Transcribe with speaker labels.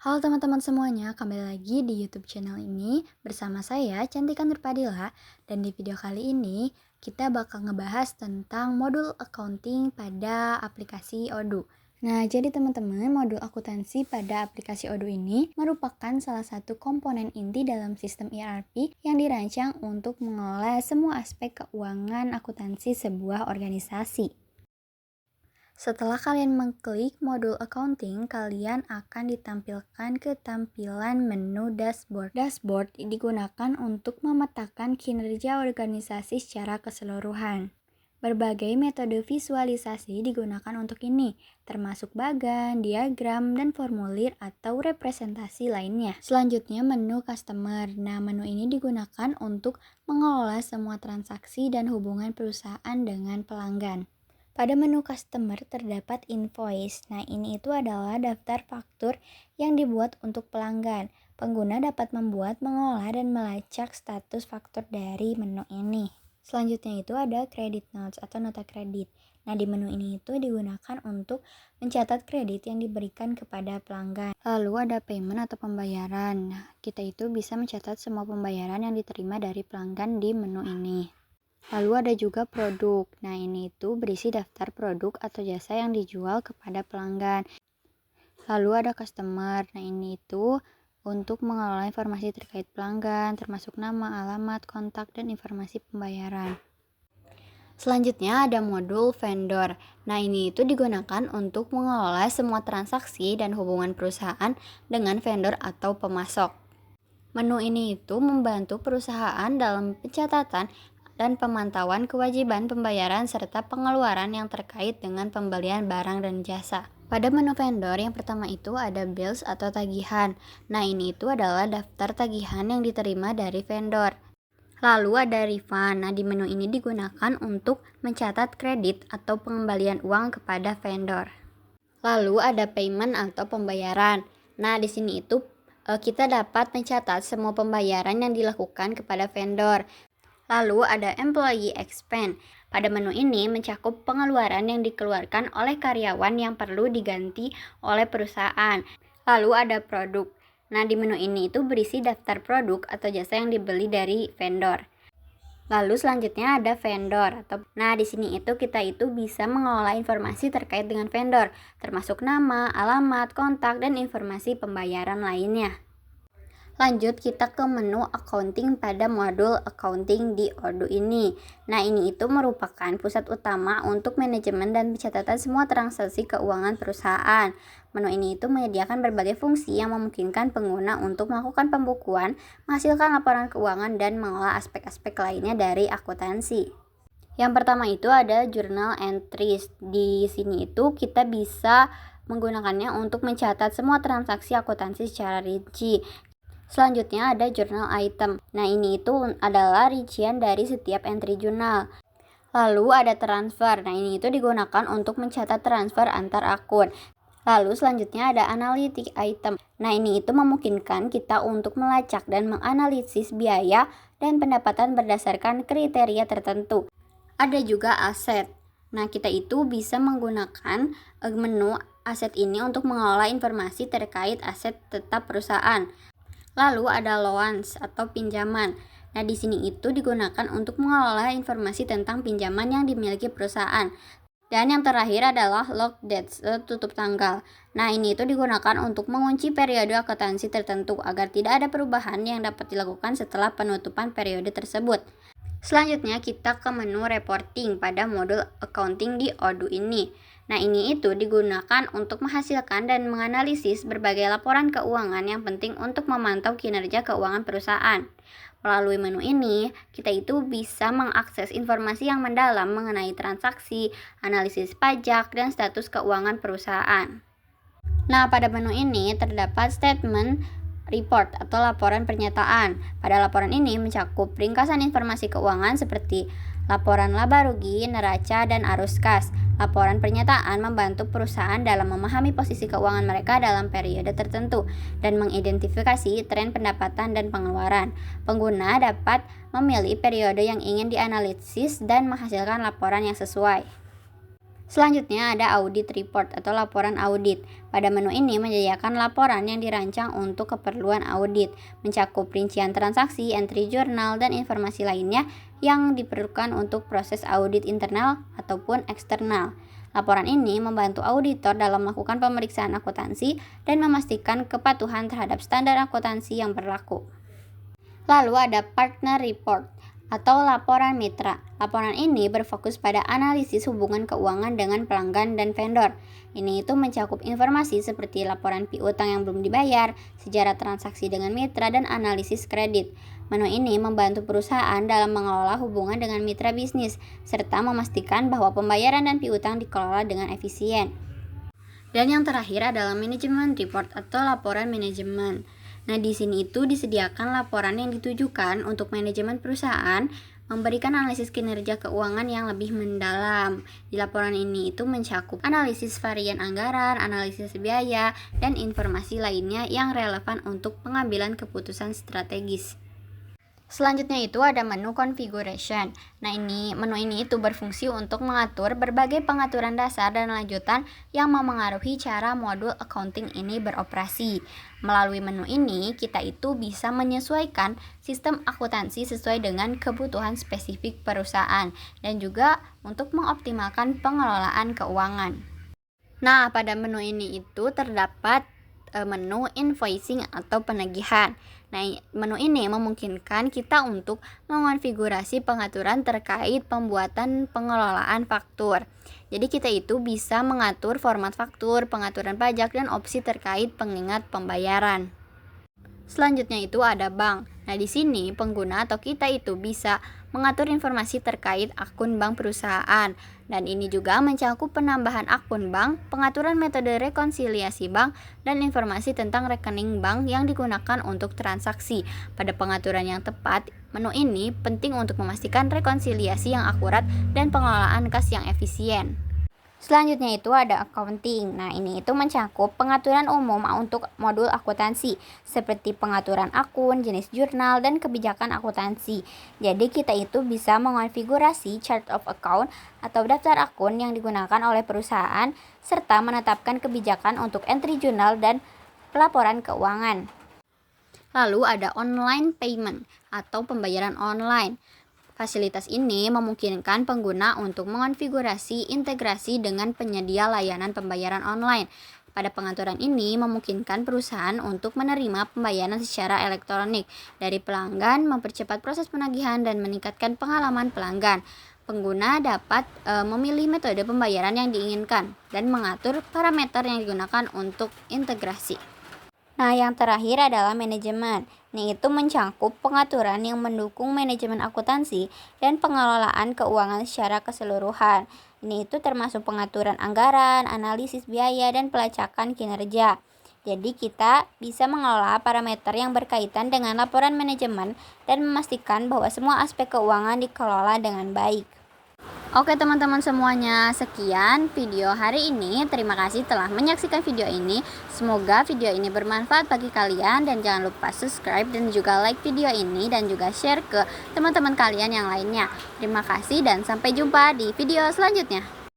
Speaker 1: Halo teman-teman semuanya, kembali lagi di YouTube channel ini bersama saya Cantika Nurpadila, dan di video kali ini kita bakal ngebahas tentang modul accounting pada aplikasi Odoo. Nah, jadi teman-teman, modul akuntansi pada aplikasi Odoo ini merupakan salah satu komponen inti dalam sistem ERP yang dirancang untuk mengelola semua aspek keuangan akuntansi sebuah organisasi. Setelah kalian mengklik modul accounting, kalian akan ditampilkan ke tampilan menu dashboard. Dashboard digunakan untuk memetakan kinerja organisasi secara keseluruhan. Berbagai metode visualisasi digunakan untuk ini, termasuk bagan, diagram, dan formulir atau representasi lainnya. Selanjutnya, menu customer. Nah, menu ini digunakan untuk mengelola semua transaksi dan hubungan perusahaan dengan pelanggan. Pada menu customer terdapat invoice. Nah, ini itu adalah daftar faktur yang dibuat untuk pelanggan. Pengguna dapat membuat, mengolah, dan melacak status faktur dari menu ini. Selanjutnya itu ada credit notes atau nota kredit. Nah, di menu ini itu digunakan untuk mencatat kredit yang diberikan kepada pelanggan. Lalu ada payment atau pembayaran. Nah, kita itu bisa mencatat semua pembayaran yang diterima dari pelanggan di menu ini. Lalu ada juga produk. Nah, ini itu berisi daftar produk atau jasa yang dijual kepada pelanggan. Lalu ada customer. Nah, ini itu untuk mengelola informasi terkait pelanggan, termasuk nama, alamat, kontak, dan informasi pembayaran. Selanjutnya ada modul vendor. Nah, ini itu digunakan untuk mengelola semua transaksi dan hubungan perusahaan dengan vendor atau pemasok. Menu ini itu membantu perusahaan dalam pencatatan dan pemantauan kewajiban pembayaran serta pengeluaran yang terkait dengan pembelian barang dan jasa. Pada menu vendor yang pertama itu ada bills atau tagihan. Nah, ini itu adalah daftar tagihan yang diterima dari vendor. Lalu ada refund. Nah, di menu ini digunakan untuk mencatat kredit atau pengembalian uang kepada vendor. Lalu ada payment atau pembayaran. Nah, di sini itu kita dapat mencatat semua pembayaran yang dilakukan kepada vendor. Lalu ada employee expense. Pada menu ini mencakup pengeluaran yang dikeluarkan oleh karyawan yang perlu diganti oleh perusahaan. Lalu ada produk. Nah, di menu ini itu berisi daftar produk atau jasa yang dibeli dari vendor. Lalu selanjutnya ada vendor. Nah, di sini itu kita itu bisa mengelola informasi terkait dengan vendor, termasuk nama, alamat, kontak, dan informasi pembayaran lainnya. Lanjut kita ke menu accounting pada modul accounting di Odoo ini. Nah, ini itu merupakan pusat utama untuk manajemen dan pencatatan semua transaksi keuangan perusahaan. Menu ini itu menyediakan berbagai fungsi yang memungkinkan pengguna untuk melakukan pembukuan, menghasilkan laporan keuangan, dan mengolah aspek-aspek lainnya dari akuntansi. Yang pertama itu ada journal entries. Di sini itu kita bisa menggunakannya untuk mencatat semua transaksi akuntansi secara rinci. Selanjutnya ada journal item. Nah, ini itu adalah rincian dari setiap entry jurnal. Lalu ada transfer. Nah, ini itu digunakan untuk mencatat transfer antar akun. Lalu selanjutnya ada analytic item. Nah, ini itu memungkinkan kita untuk melacak dan menganalisis biaya dan pendapatan berdasarkan kriteria tertentu. Ada juga aset. Nah, kita itu bisa menggunakan menu aset ini untuk mengelola informasi terkait aset tetap perusahaan. Lalu ada loans atau pinjaman. Nah, di sini itu digunakan untuk mengelola informasi tentang pinjaman yang dimiliki perusahaan. Dan yang terakhir adalah lock dates, tutup tanggal. Nah, ini itu digunakan untuk mengunci periode akuntansi tertentu agar tidak ada perubahan yang dapat dilakukan setelah penutupan periode tersebut. Selanjutnya kita ke menu reporting pada modul accounting di Odoo ini. Nah, ini itu digunakan untuk menghasilkan dan menganalisis berbagai laporan keuangan yang penting untuk memantau kinerja keuangan perusahaan. Melalui menu ini, kita itu bisa mengakses informasi yang mendalam mengenai transaksi, analisis pajak, dan status keuangan perusahaan. Nah, pada menu ini terdapat statement report atau laporan pernyataan. Pada laporan ini mencakup ringkasan informasi keuangan seperti laporan laba rugi, neraca, dan arus kas. Laporan pernyataan membantu perusahaan dalam memahami posisi keuangan mereka dalam periode tertentu dan mengidentifikasi tren pendapatan dan pengeluaran. Pengguna dapat memilih periode yang ingin dianalisis dan menghasilkan laporan yang sesuai. Selanjutnya ada audit report atau laporan audit. Pada menu ini menyediakan laporan yang dirancang untuk keperluan audit, mencakup rincian transaksi, entry jurnal, dan informasi lainnya yang diperlukan untuk proses audit internal ataupun eksternal. Laporan ini membantu auditor dalam melakukan pemeriksaan akuntansi dan memastikan kepatuhan terhadap standar akuntansi yang berlaku. Lalu ada partner report atau laporan mitra. Laporan ini berfokus pada analisis hubungan keuangan dengan pelanggan dan vendor. Ini itu mencakup informasi seperti laporan piutang yang belum dibayar, sejarah transaksi dengan mitra, dan analisis kredit. Menu ini membantu perusahaan dalam mengelola hubungan dengan mitra bisnis, serta memastikan bahwa pembayaran dan piutang dikelola dengan efisien. Dan yang terakhir adalah manajemen report atau laporan manajemen. Nah, di sini itu disediakan laporan yang ditujukan untuk manajemen perusahaan, memberikan analisis kinerja keuangan yang lebih mendalam. Di laporan ini itu mencakup analisis varian anggaran, analisis biaya, dan informasi lainnya yang relevan untuk pengambilan keputusan strategis. Selanjutnya itu ada menu configuration. Nah, menu ini itu berfungsi untuk mengatur berbagai pengaturan dasar dan lanjutan yang memengaruhi cara modul accounting ini beroperasi. Melalui menu ini, kita itu bisa menyesuaikan sistem akuntansi sesuai dengan kebutuhan spesifik perusahaan dan juga untuk mengoptimalkan pengelolaan keuangan. Nah, pada menu ini itu terdapat menu invoicing atau penagihan. Nah, menu ini memungkinkan kita untuk mengonfigurasi pengaturan terkait pembuatan pengelolaan faktur. Jadi kita itu bisa mengatur format faktur, pengaturan pajak, dan opsi terkait pengingat pembayaran. Selanjutnya itu ada bank. Nah, di sini pengguna atau kita itu bisa mengatur informasi terkait akun bank perusahaan. Dan ini juga mencakup penambahan akun bank, pengaturan metode rekonsiliasi bank, dan informasi tentang rekening bank yang digunakan untuk transaksi. Pada pengaturan yang tepat, menu ini penting untuk memastikan rekonsiliasi yang akurat dan pengelolaan kas yang efisien. Selanjutnya itu ada accounting. Nah, ini itu mencakup pengaturan umum untuk modul akuntansi seperti pengaturan akun, jenis jurnal, dan kebijakan akuntansi. Jadi kita itu bisa mengonfigurasi chart of account atau daftar akun yang digunakan oleh perusahaan serta menetapkan kebijakan untuk entry jurnal dan pelaporan keuangan. Lalu ada online payment atau pembayaran online. Fasilitas ini memungkinkan pengguna untuk mengonfigurasi integrasi dengan penyedia layanan pembayaran online. Pada pengaturan ini memungkinkan perusahaan untuk menerima pembayaran secara elektronik dari pelanggan, mempercepat proses penagihan, dan meningkatkan pengalaman pelanggan. Pengguna dapat memilih metode pembayaran yang diinginkan dan mengatur parameter yang digunakan untuk integrasi. Nah, yang terakhir adalah manajemen. Ini itu mencakup pengaturan yang mendukung manajemen akuntansi dan pengelolaan keuangan secara keseluruhan. Ini itu termasuk pengaturan anggaran, analisis biaya, dan pelacakan kinerja. Jadi kita bisa mengelola parameter yang berkaitan dengan laporan manajemen dan memastikan bahwa semua aspek keuangan dikelola dengan baik. Oke teman-teman semuanya, sekian video hari ini. Terima kasih telah menyaksikan video ini. Semoga video ini bermanfaat bagi kalian dan jangan lupa subscribe dan juga like video ini dan juga share ke teman-teman kalian yang lainnya. Terima kasih dan sampai jumpa di video selanjutnya.